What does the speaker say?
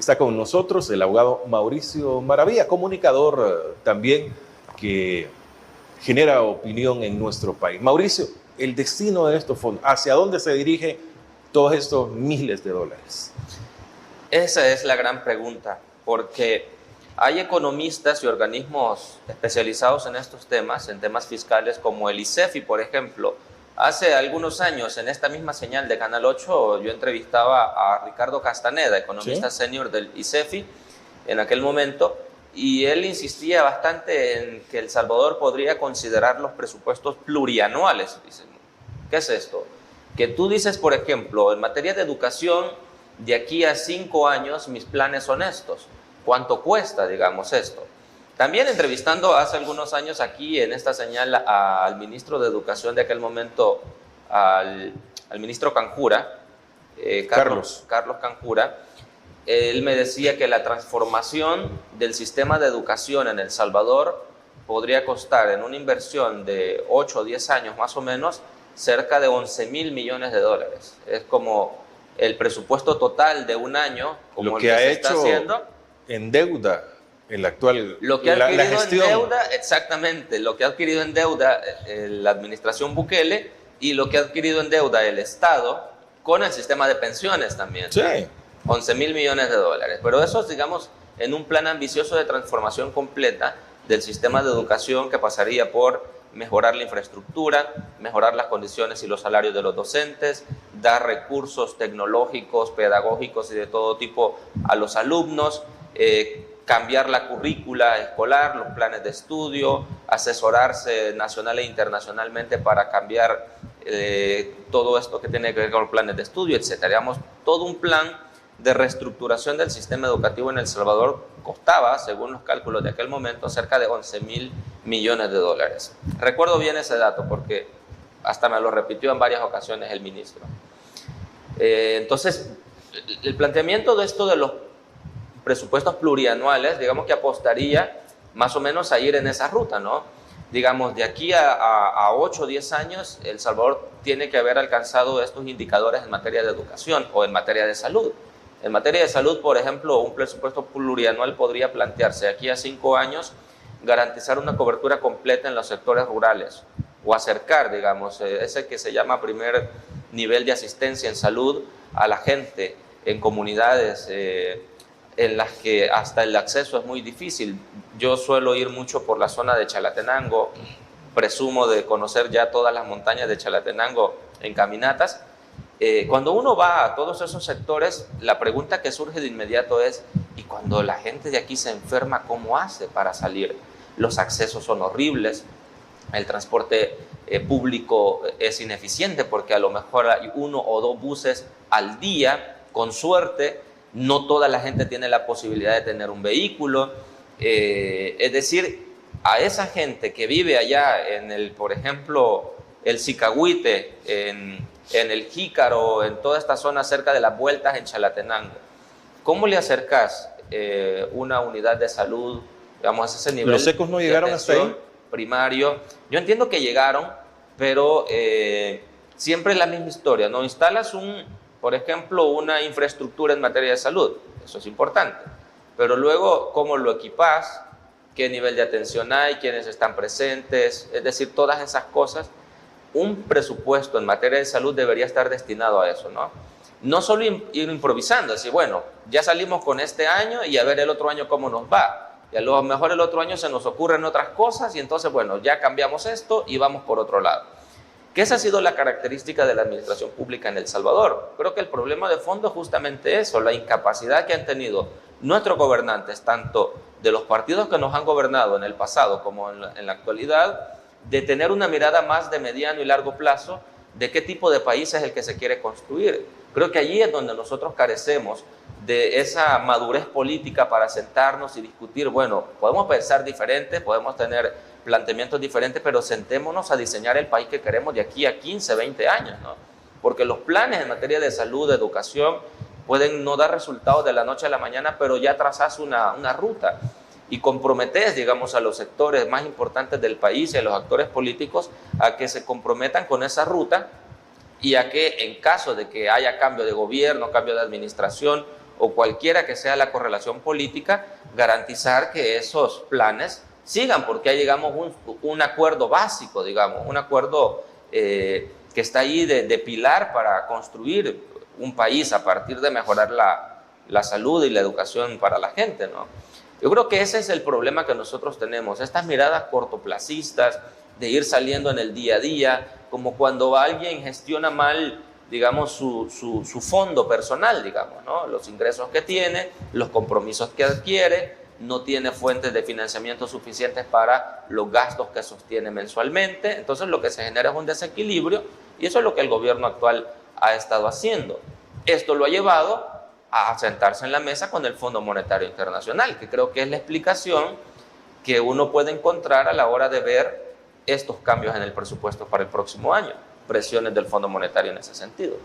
Está con nosotros el abogado Mauricio Maravilla, comunicador también que genera opinión en nuestro país. Mauricio, el destino de estos fondos, ¿hacia dónde se dirigen todos estos miles de dólares? Esa es la gran pregunta, porque hay economistas y organismos especializados en estos temas, en temas fiscales, como el ICEFI, por ejemplo. Hace algunos años, en esta misma señal de Canal 8, yo entrevistaba a Ricardo Castaneda, economista senior del ICEFI, en aquel momento, y él insistía bastante en que El Salvador podría considerar los presupuestos plurianuales. Dicen, ¿qué es esto? Que tú dices, por ejemplo, en materia de educación, de aquí a 5 años mis planes son estos. ¿Cuánto cuesta, digamos, esto? También entrevistando hace algunos años aquí en esta señal al ministro de Educación de aquel momento, al ministro Canjura, Carlos Canjura, él me decía que la transformación del sistema de educación en El Salvador podría costar en una inversión de 8 o 10 años más o menos cerca de 11,000 millones de dólares. Es como el presupuesto total de un año, como lo el que que ha se hecho está haciendo. En deuda el actual, Lo que ha adquirido la gestión. en deuda, exactamente, lo que ha adquirido en deuda la administración Bukele y lo que ha adquirido en deuda el Estado con el sistema de pensiones también. Sí. 11,000 millones de dólares. Pero eso es, digamos, en un plan ambicioso de transformación completa del sistema de educación que pasaría por mejorar la infraestructura, mejorar las condiciones y los salarios de los docentes, dar recursos tecnológicos, pedagógicos y de todo tipo a los alumnos, cambiar la currícula escolar, los planes de estudio, asesorarse nacional e internacionalmente para cambiar todo esto que tiene que ver con los planes de estudio, etc. Digamos, todo un plan de reestructuración del sistema educativo en El Salvador costaba, según los cálculos de aquel momento, cerca de 11,000 millones de dólares. Recuerdo bien ese dato porque hasta me lo repitió en varias ocasiones el ministro. Entonces, el planteamiento de esto de los presupuestos plurianuales, digamos que apostaría más o menos a ir en esa ruta, ¿no? Digamos, de aquí a 8 o 10 años, El Salvador tiene que haber alcanzado estos indicadores en materia de educación o en materia de salud. En materia de salud, por ejemplo, un presupuesto plurianual podría plantearse de aquí a 5 años garantizar una cobertura completa en los sectores rurales o acercar, digamos, ese que se llama primer nivel de asistencia en salud a la gente en comunidades en las que hasta el acceso es muy difícil. Yo suelo ir mucho por la zona de Chalatenango, presumo de conocer ya todas las montañas de Chalatenango en caminatas. Cuando uno va a todos esos sectores, la pregunta que surge de inmediato es, ¿y cuando la gente de aquí se enferma, cómo hace para salir? Los accesos son horribles, el transporte público es ineficiente porque a lo mejor hay 1 o 2 buses al día, con suerte, no toda la gente tiene la posibilidad de tener un vehículo. Es decir, a esa gente que vive allá en el, por ejemplo, el Zicahuite, en el Jícaro, en toda esta zona cerca de las vueltas en Chalatenango, ¿cómo le acercas una unidad de salud, digamos, a ese nivel? ¿Los ecos no llegaron hasta ahí? Primario. Yo entiendo que llegaron, pero siempre es la misma historia, ¿no? Instalas por ejemplo, una infraestructura en materia de salud, eso es importante, pero luego, ¿cómo lo equipas? ¿Qué nivel de atención hay? ¿Quiénes están presentes? Es decir, todas esas cosas. Un presupuesto en materia de salud debería estar destinado a eso, ¿no? No solo ir improvisando, decir, bueno, ya salimos con este año y a ver el otro año cómo nos va. Y a lo mejor el otro año se nos ocurren otras cosas y entonces, bueno, ya cambiamos esto y vamos por otro lado. Que esa ha sido la característica de la administración pública en El Salvador. Creo que el problema de fondo es justamente eso, la incapacidad que han tenido nuestros gobernantes, tanto de los partidos que nos han gobernado en el pasado como en la actualidad, de tener una mirada más de mediano y largo plazo de qué tipo de país es el que se quiere construir. Creo que allí es donde nosotros carecemos de esa madurez política para sentarnos y discutir, bueno, podemos pensar diferente, podemos tener planteamientos diferentes, pero sentémonos a diseñar el país que queremos de aquí a 15, 20 años, ¿no? Porque los planes en materia de salud, de educación, pueden no dar resultados de la noche a la mañana, pero ya trazas una ruta y comprometes, digamos, a los sectores más importantes del país y a los actores políticos a que se comprometan con esa ruta y a que en caso de que haya cambio de gobierno, cambio de administración o cualquiera que sea la correlación política, garantizar que esos planes sigan, porque hay, digamos, un acuerdo básico, digamos, un acuerdo que está ahí de pilar para construir un país a partir de mejorar la salud y la educación para la gente, ¿no? Yo creo que ese es el problema que nosotros tenemos, estas miradas cortoplacistas de ir saliendo en el día a día, como cuando alguien gestiona mal, digamos, su fondo personal, digamos, ¿no? Los ingresos que tiene, los compromisos que adquiere, no tiene fuentes de financiamiento suficientes para los gastos que sostiene mensualmente. Entonces lo que se genera es un desequilibrio y eso es lo que el gobierno actual ha estado haciendo. Esto lo ha llevado a sentarse en la mesa con el Fondo Monetario Internacional, que creo que es la explicación que uno puede encontrar a la hora de ver estos cambios en el presupuesto para el próximo año, presiones del Fondo Monetario en ese sentido.